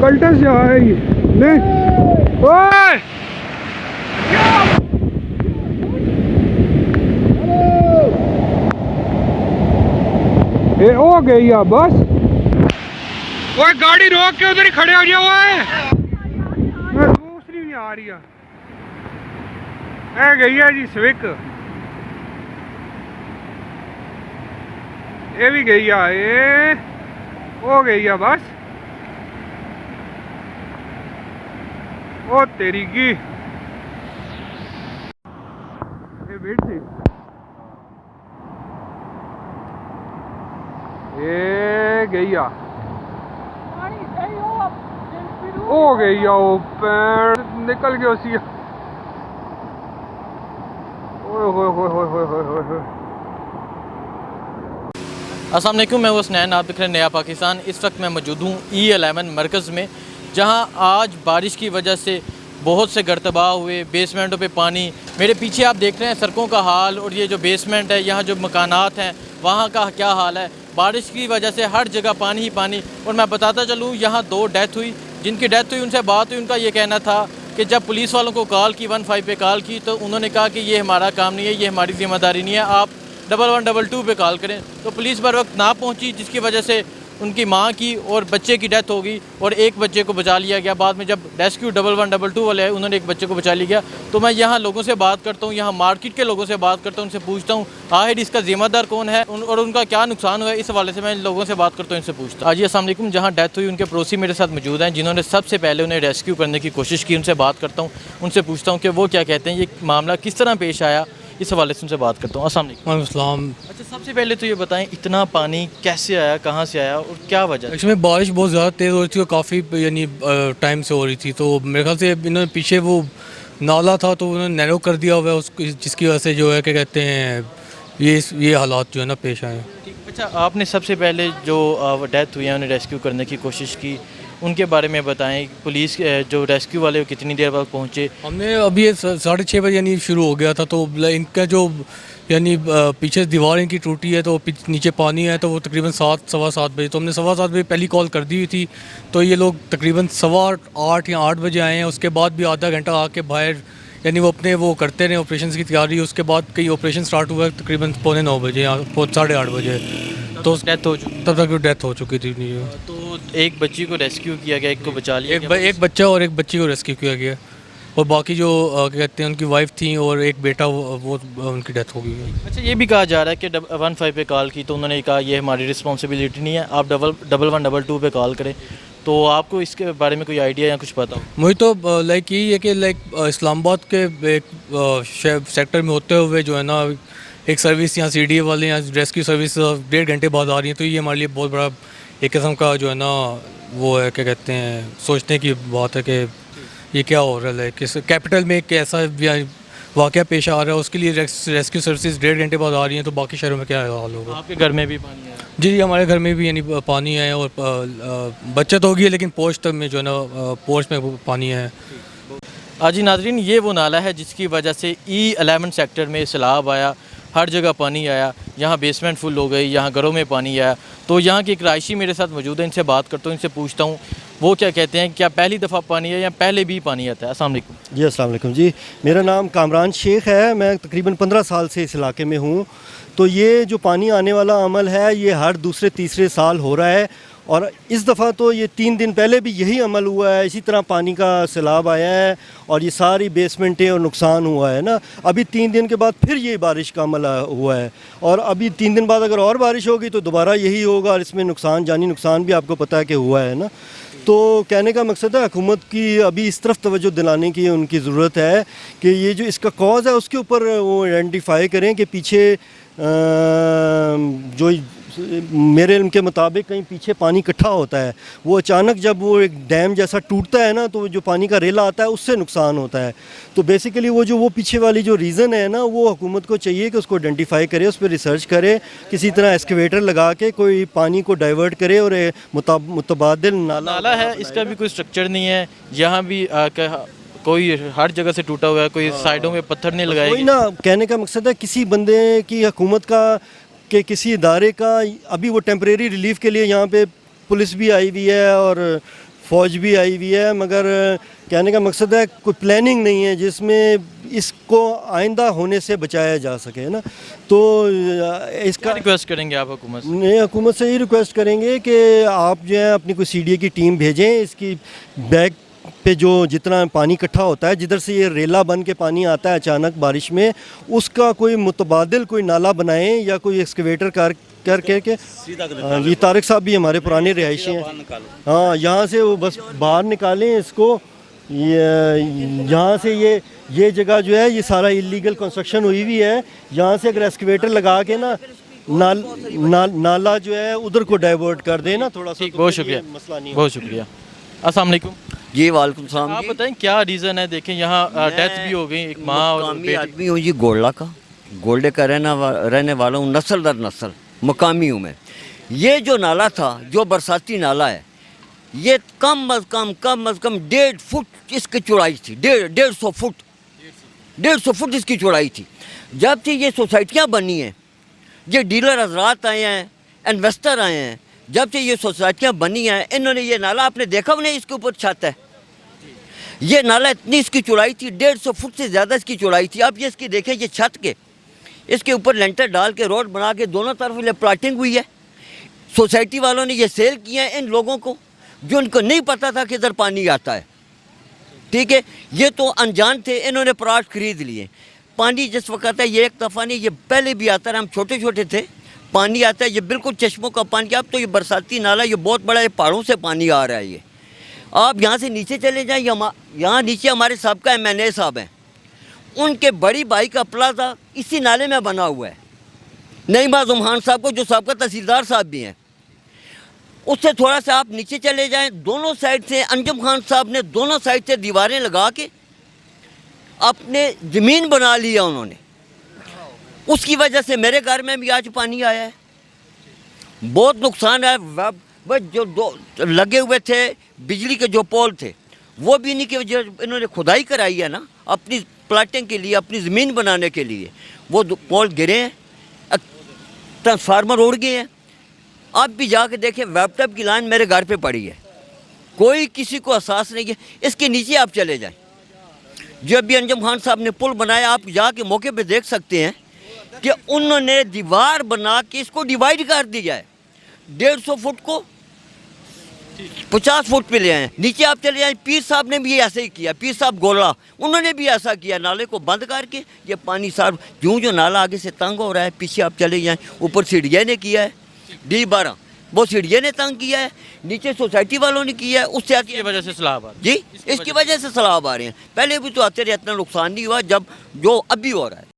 Cultus से आया ये नहीं। ओए ये हो गई है बस। ओए गाड़ी रोक के उधर ही खड़े हो जाओ। ओए दूसरी भी आ रही है गई है जी स्विक। ये भी गई है, ये हो गई है बस। ओ तेरी की ये वेट से ये गई आ हो गई आ वो पैर निकल गया उसी। ओए होए होए होए होए होए होए। अस्सलाम वालेकुम, मैं हुसनैन, आप देख रहे हैं नया पाकिस्तान। इस वक्त मैं मौजूद हूँ E11 मरकज़ में, जहाँ आज बारिश की वजह से बहुत से घर तबाह हुए, बेसमेंटों पे पानी। मेरे पीछे आप देख रहे हैं सड़कों का हाल, और ये जो बेसमेंट है, यहाँ जो मकानात हैं वहाँ का क्या हाल है। बारिश की वजह से हर जगह पानी ही पानी। और मैं बताता चलूँ, यहाँ 2 डेथ हुई। जिनकी डेथ हुई उनसे बात हुई, उनका ये कहना था कि जब पुलिस वालों को कॉल की, 15 पे कॉल की, तो उन्होंने कहा कि ये हमारा काम नहीं है, ये हमारी ज़िम्मेदारी नहीं है, आप 1122 पे कॉल करें। तो पुलिस बर वक्त ना पहुंची, जिसकी वजह से उनकी मां की और बच्चे की डेथ हो गई, और एक बच्चे को बचा लिया गया। बाद में जब रेस्क्यू 1122 वाले आए, उन्होंने एक बच्चे को बचा लिया गया। तो मैं यहाँ लोगों से बात करता हूँ, यहाँ मार्केट के लोगों से बात करता हूँ, उनसे पूछता हूँ आखिर इसका ज़िम्मेदार कौन है और उनका क्या नुकसान हुआ है। इस हवाले से मैं इन लोगों से बात करता हूँ, इनसे पूछता हूँ। जी अस्सलाम वालेकुम। जहाँ डेथ हुई उनके पड़ोसी मेरे साथ मौजूद हैं, जिन्होंने सबसे पहले उन्हें रेस्क्यू करने की कोशिश की। उनसे बात करता हूँ, उनसे पूछता हूँ कि वो क्या कहते हैं, ये मामला किस तरह पेश आया। इस हवाले से उनसे बात करता हूँ। अस्सलाम वालेकुम। अच्छा, सबसे पहले तो ये बताएं, इतना पानी कैसे आया, कहाँ से आया और क्या वजह? एक्चुअली बारिश बहुत ज़्यादा तेज़ हो रही थी और काफ़ी यानी टाइम से हो रही थी, तो मेरे ख्याल से इन्होंने पीछे वो नाला था तो उन्होंने नैरो कर दिया हुआ है उसको, जिसकी वजह से जो है क्या कहते हैं ये हालात जो है ना पेश आए। अच्छा, आपने सबसे पहले जो डेथ हुई है उन्हें रेस्क्यू करने की कोशिश की, उनके बारे में बताएं। पुलिस जो रेस्क्यू वाले कितनी देर बाद पहुँचे? हमने अभी 6:30 बजे यानी शुरू हो गया था, तो इनका जो यानी पीछे दीवार इनकी टूटी है, तो नीचे पानी है, तो वो तकरीबन 7-7:15 बजे, तो हमने 7:15 बजे पहली कॉल कर दी हुई थी। तो ये लोग तकरीबन 8:15 या 8 बजे आए हैं। उसके बाद भी आधा घंटा आके बाहर यानी वो अपने वो करते रहे ऑपरेशन की तैयारी। उसके बाद कई ऑपरेशन स्टार्ट हुआ तकरीबन 8:45 बजे या 8:30 बजे, तो डेथ हो चुकी। तब तक डेथ हो चुकी थी। तो एक बच्ची को रेस्क्यू किया गया, एक को बचा लिया गया। एक बच्चा और एक बच्ची को रेस्क्यू किया गया, और बाकी जो क्या कहते हैं उनकी वाइफ थी और एक बेटा, वो उनकी डेथ हो गई है। अच्छा, ये भी कहा जा रहा है कि 15 पे कॉल की तो उन्होंने कहा ये हमारी रिस्पॉन्सिबिलिटी नहीं है, आप 1122 पे कॉल करें। तो आपको इसके बारे में कोई आइडिया या कुछ पता हो? मुझे तो लाइक यही है कि इस्लामाबाद के एक सेक्टर में होते हुए जो है ना एक सर्विस यहाँ CDA वाले यहाँ रेस्क्यू सर्विस 1.5 घंटे बाद आ रही है, तो ये हमारे लिए बहुत बड़ा एक किस्म का जो है ना वो है क्या कहते हैं सोचने की बात है कि ये क्या हो रहा है। किस कैपिटल में एक ऐसा वाक़या पेश आ रहा है, उसके लिए रेस्क्यू सर्विसेज 1.5 घंटे बाद आ रही हैं, तो बाकी शहरों में क्या हाल होगा? आपके घर में भी पानी है? जी, हमारे घर में भी यानी पानी है, और बचत होगी है, लेकिन पोर्च तक में जो है ना पोर्च में पानी है। जी नाज़रीन, ये वो नाला है जिसकी वजह से E11 सेक्टर में सैलाब आया, हर जगह पानी आया, यहाँ बेसमेंट फुल हो गई, यहाँ घरों में पानी आया। तो यहाँ के एक रायशी मेरे साथ मौजूद है, इनसे बात करता हूँ, इनसे पूछता हूँ वो क्या कहते हैं, क्या पहली दफ़ा पानी है या पहले भी पानी आता है? अस्सलाम वालेकुम। जी अस्सलाम वालेकुम जी, मेरा नाम कामरान शेख है, मैं तकरीबन 15 साल से इस इलाके में हूँ। तो ये जो पानी आने वाला अमल है ये हर दूसरे तीसरे साल हो रहा है, और इस दफ़ा तो ये 3 दिन पहले भी यही अमल हुआ है, इसी तरह पानी का सैलाब आया है और ये सारी बेसमेंटें और नुकसान हुआ है ना। अभी 3 दिन के बाद फिर ये बारिश का अमल हुआ है, और अभी 3 दिन बाद अगर और बारिश होगी तो दोबारा यही होगा, और इसमें नुकसान, जानी नुकसान भी आपको पता है कि हुआ है ना। तो कहने का मकसद है हुकूमत की अभी इस तरफ तवज्जो दिलाने की उनकी ज़रूरत है कि ये जो इसका कॉज है उसके ऊपर वो आइडेंटिफाई करें कि पीछे जो मेरे इल्म के मुताबिक कहीं पीछे पानी इकट्ठा होता है, वो अचानक जब वो एक डैम जैसा टूटता है ना, तो जो पानी का रेला आता है उससे नुकसान होता है। तो बेसिकली वो पीछे वाली जो रीज़न है ना, वो हुकूमत को चाहिए कि उसको आइडेंटिफाई करे, उस पर रिसर्च करे, किसी तरह एक्सकेवेटर लगा के कोई पानी को डाइवर्ट करे, और मुतबादिल नाला है, इसका भी कोई स्ट्रक्चर नहीं है, यहाँ भी कोई हर जगह से टूटा हुआ है, कोई साइडों में पत्थर नहीं लगाए। कोई ना, कहने का मकसद है किसी बंदे की, हुकूमत का, कि किसी इदारे का, अभी वो टेम्परेरी रिलीफ के लिए यहाँ पे पुलिस भी आई हुई है और फ़ौज भी आई हुई है, मगर कहने का मकसद है कोई प्लानिंग नहीं है जिसमें इसको आइंदा होने से बचाया जा सके ना। तो क्या इसका रिक्वेस्ट करेंगे आप हुकूमत से? नए हुकूमत से यही रिक्वेस्ट करेंगे कि आप जो है अपनी कोई CDA की टीम भेजें, इसकी बैक पे जो जितना पानी इकट्ठा होता है, जिधर से ये रेला बन के पानी आता है अचानक बारिश में, उसका कोई मुतबादिल कोई नाला बनाएं या कोई एक्सकवेटर करके ये तारिक साहब भी हमारे पुराने रिहायशी हैं, हाँ, यहाँ से वो बस बाहर निकालें इसको। यहाँ से ये जगह जो है ये सारा इलीगल कंस्ट्रक्शन हुई हुई है, यहाँ से अगर एक्सकवेटर लगा के ना नाला जो है उधर को डाइवर्ट कर दें ना थोड़ा सा, ठीक, तो बहुत फिर ये शुक्रिया, मसला नहीं बहुत शुक्रिया। अस्सलाम वालेकुम। जी वालेकुम सलाम। आप बताएं क्या रीज़न है? देखें यहाँ डेथ भी हो गई, एक माँ और मकामी बेटी। आदमी हूँ जी, गोल्डा का, गोल्डे का रहने वाला हूँ, नस्ल दर नस्ल मकामी हूँ मैं। ये जो नाला था, जो बरसाती नाला है, ये कम अज़ कम 1.5 फुट इसकी चौड़ाई थी, 150 फुट इसकी चौड़ाई थी। जब से ये सोसाइटियाँ बनी हैं, ये डीलर हजरात आए हैं, इन्वेस्टर आए हैं, जब से ये सोसाइटियाँ बनी हैं, इन्होंने ये नाला, आपने देखा नहीं, इसके ऊपर छत है, ये नाला इतनी इसकी चौड़ाई थी, 150 फुट से ज़्यादा इसकी चौड़ाई थी। आप ये इसकी देखें, ये छत के इसके ऊपर लेंटर डाल के रोड बना के दोनों तरफ ये प्लाटिंग हुई है। सोसाइटी वालों ने ये सेल किया है इन लोगों को, जो इनको नहीं पता था कि इधर पानी आता है, ठीक है। ये तो अनजान थे, इन्होंने प्लाट खरीद लिए। पानी जिस वक्त आता है, ये एक दफ़ा नहीं, ये पहले भी आता है, हम छोटे छोटे थे, पानी आता है, ये बिल्कुल चश्मों का पानी। अब तो ये बरसाती नाला, ये बहुत बड़ा, ये पहाड़ों से पानी आ रहा है। ये आप यहाँ से नीचे चले जाएँ, यहाँ नीचे हमारे सबका MNA साहब हैं, उनके बड़ी भाई का प्लाजा इसी नाले में बना हुआ है। नईम आज़म खान साहब को, जो सबका तहसीलदार साहब भी हैं, उससे थोड़ा सा आप नीचे चले जाएं, दोनों साइड से अंजुम खान साहब ने दोनों साइड से दीवारें लगा के अपने ज़मीन बना लिया उन्होंने। उसकी वजह से मेरे घर में भी आज पानी आया है, बहुत नुकसान है। बस जो दो लगे हुए थे बिजली के जो पोल थे, वो भी नहीं, कि जो इन्होंने खुदाई कराई है ना अपनी प्लाटिंग के लिए, अपनी ज़मीन बनाने के लिए, वो पोल गिरे हैं, ट्रांसफार्मर उड़ गए हैं। आप भी जाके देखें, लैपटॉप की लाइन मेरे घर पे पड़ी है, कोई किसी को एहसास नहीं है। इसके नीचे आप चले जाएं, जो अभी अंजुम खान साहब ने पुल बनाया, आप जाके मौके पे देख सकते हैं कि उन्होंने दीवार बना के इसको डिवाइड कर दिया है, 150 फुट को 50 फुट पे ले आए। नीचे आप चले जाएं, पीर साहब ने भी ऐसे ही किया, पीर साहब गोला, उन्होंने भी ऐसा किया, नाले को बंद करके ये पानी साफ, जो नाला आगे से तंग हो रहा है, पीछे आप चले जाएं, ऊपर सीढ़िया ने किया है, D12 वो सीढ़िया ने तंग किया है, नीचे सोसाइटी वालों ने किया है, उससे आती वजह से सैलाब आ रहा है। जी, इसकी वजह से सैलाब आ रहे हैं। पहले भी तो आते रहे, इतना नुकसान नहीं हुआ जब जो अभी हो रहा है।